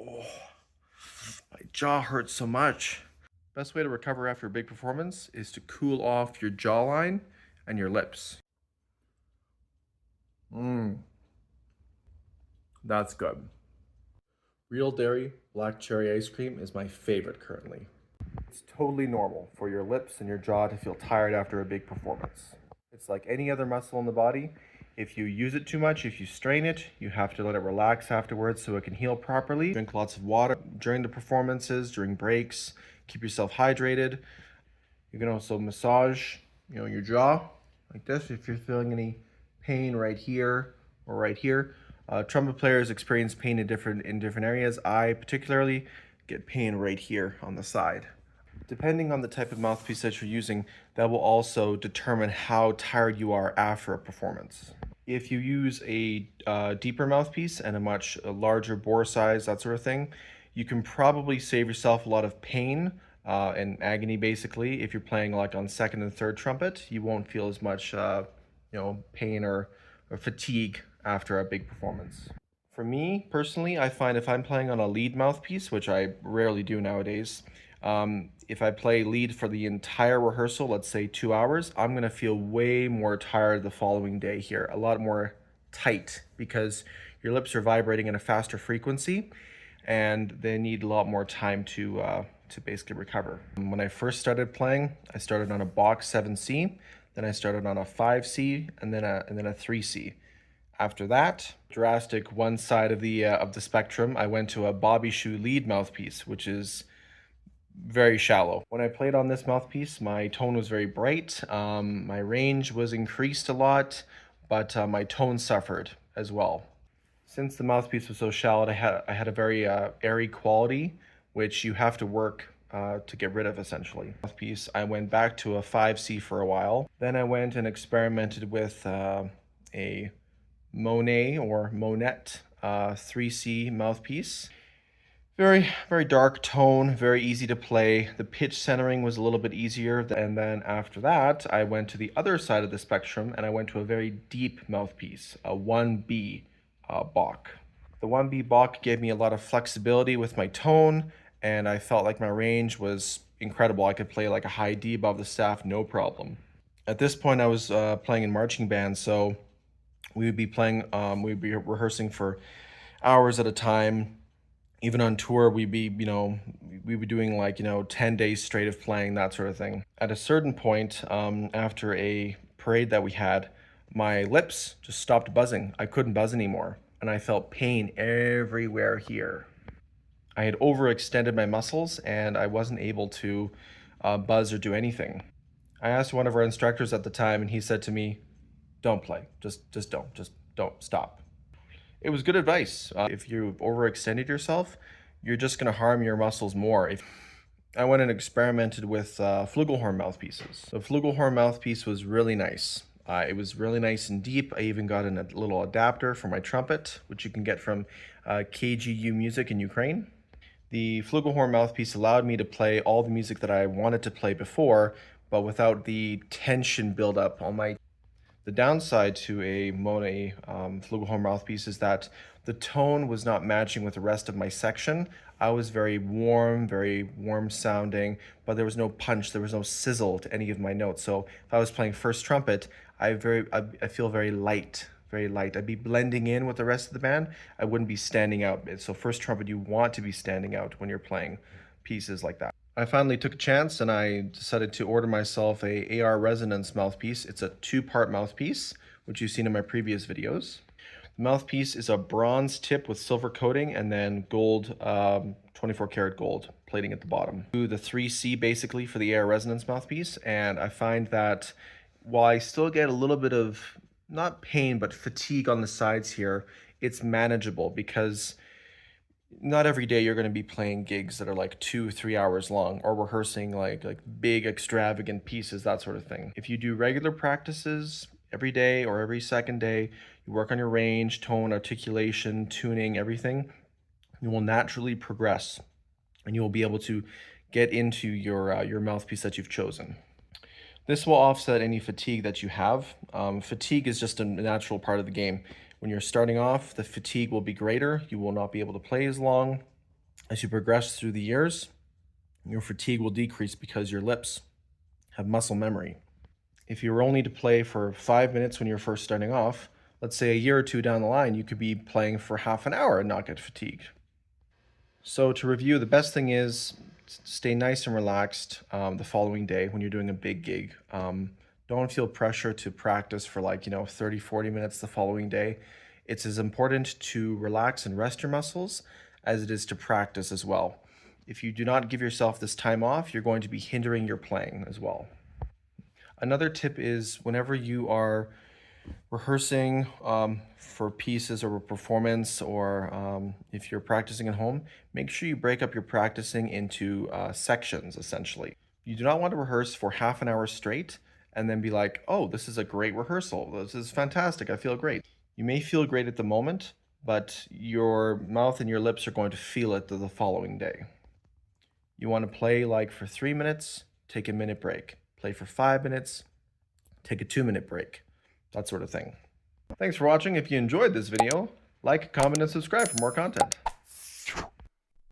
Oh, my jaw hurts so much. Best way to recover after a big performance is to cool off your jawline and your lips. Mmm, that's good. Real dairy black cherry ice cream is my favorite currently. It's totally normal for your lips and your jaw to feel tired after a big performance. It's like any other muscle in the body. If you use it too much, if you strain it, you have to let it relax afterwards so it can heal properly. Drink lots of water during the performances, during breaks. Keep yourself hydrated. You can also massage, your jaw like this if you're feeling any pain right here or right here. Trumpet players experience pain in different areas. I particularly get pain right here on the side. Depending on the type of mouthpiece that you're using, that will also determine how tired you are after a performance. If you use a deeper mouthpiece and a much larger bore size, that sort of thing, you can probably save yourself a lot of pain and agony basically. If you're playing like on second and third trumpet, you won't feel as much pain or fatigue after a big performance. For me personally, I find if I'm playing on a lead mouthpiece, which I rarely do nowadays, if I play lead for the entire rehearsal, let's say 2 hours, I'm gonna feel way more tired the following day here, a lot more tight because your lips are vibrating at a faster frequency and they need a lot more time to basically recover. When I first started playing, I started on a Bach 7C, then I started on a 5C, and then a 3C. After that, drastic one side of the spectrum, I went to a Bobby Shoe lead mouthpiece, which is very shallow. When I played on this mouthpiece, my tone was very bright. My range was increased a lot, but my tone suffered as well. Since the mouthpiece was so shallow, I had a very airy quality, which you have to work to get rid of essentially. Mouthpiece, I went back to a 5C for a while. Then I went and experimented with a Monet or Monette 3C mouthpiece. Very, very dark tone, very easy to play. The pitch centering was a little bit easier. And then after that, I went to the other side of the spectrum and I went to a very deep mouthpiece, a 1B Bach. The 1B Bach gave me a lot of flexibility with my tone, and I felt like my range was incredible. I could play like a high D above the staff, no problem. At this point, I was playing in marching band, so we'd be rehearsing for hours at a time. Even on tour, we'd be doing like, 10 days straight of playing, that sort of thing. At a certain point, after a parade that we had, my lips just stopped buzzing. I couldn't buzz anymore, and I felt pain everywhere here. I had overextended my muscles, and I wasn't able to buzz or do anything. I asked one of our instructors at the time, and he said to me, "Don't play. Just don't stop." It was good advice. If you've overextended yourself, you're just going to harm your muscles more. If I went and experimented with flugelhorn mouthpieces. The flugelhorn mouthpiece was really nice. It was really nice and deep. I even got a little adapter for my trumpet, which you can get from KGU Music in Ukraine. The flugelhorn mouthpiece allowed me to play all the music that I wanted to play before, but without the tension buildup on my. The downside to a Monet flugelhorn mouthpiece is that the tone was not matching with the rest of my section. I was very warm sounding, but there was no punch, there was no sizzle to any of my notes. So if I was playing first trumpet, I feel very light, very light. I'd be blending in with the rest of the band. I wouldn't be standing out. So first trumpet, you want to be standing out when you're playing pieces like that. I finally took a chance and I decided to order myself a AR Resonance mouthpiece. It's a two-part mouthpiece, which you've seen in my previous videos. The mouthpiece is a bronze tip with silver coating and then gold, 24 karat gold plating at the bottom. Do the 3C basically for the AR Resonance mouthpiece, and I find that while I still get a little bit of, not pain, but fatigue on the sides here, it's manageable because not every day you're going to be playing gigs that are like 2 3 hours long or rehearsing like big extravagant pieces, that sort of thing. If you do regular practices every day or every second day, you work on your range, tone, articulation, tuning, everything, you will naturally progress and you will be able to get into your mouthpiece that you've chosen. This will offset any fatigue that you have. Fatigue is just a natural part of the game. When you're starting off, the fatigue will be greater. You will not be able to play as long. As you progress through the years, your fatigue will decrease because your lips have muscle memory. If you were only to play for 5 minutes when you're first starting off, let's say a year or two down the line, you could be playing for half an hour and not get fatigued. So to review, the best thing is stay nice and relaxed the following day when you're doing a big gig. Don't feel pressure to practice for 30, 40 minutes the following day. It's as important to relax and rest your muscles as it is to practice as well. If you do not give yourself this time off, you're going to be hindering your playing as well. Another tip is whenever you are rehearsing for pieces or a performance, or if you're practicing at home, make sure you break up your practicing into sections, essentially. You do not want to rehearse for half an hour straight and then be like, oh, this is a great rehearsal. This is fantastic. I feel great. You may feel great at the moment, but your mouth and your lips are going to feel it the following day. You want to play like for 3 minutes, take a minute break. Play for 5 minutes, take a 2-minute break. That sort of thing. Thanks for watching. If you enjoyed this video, like, comment, and subscribe for more content.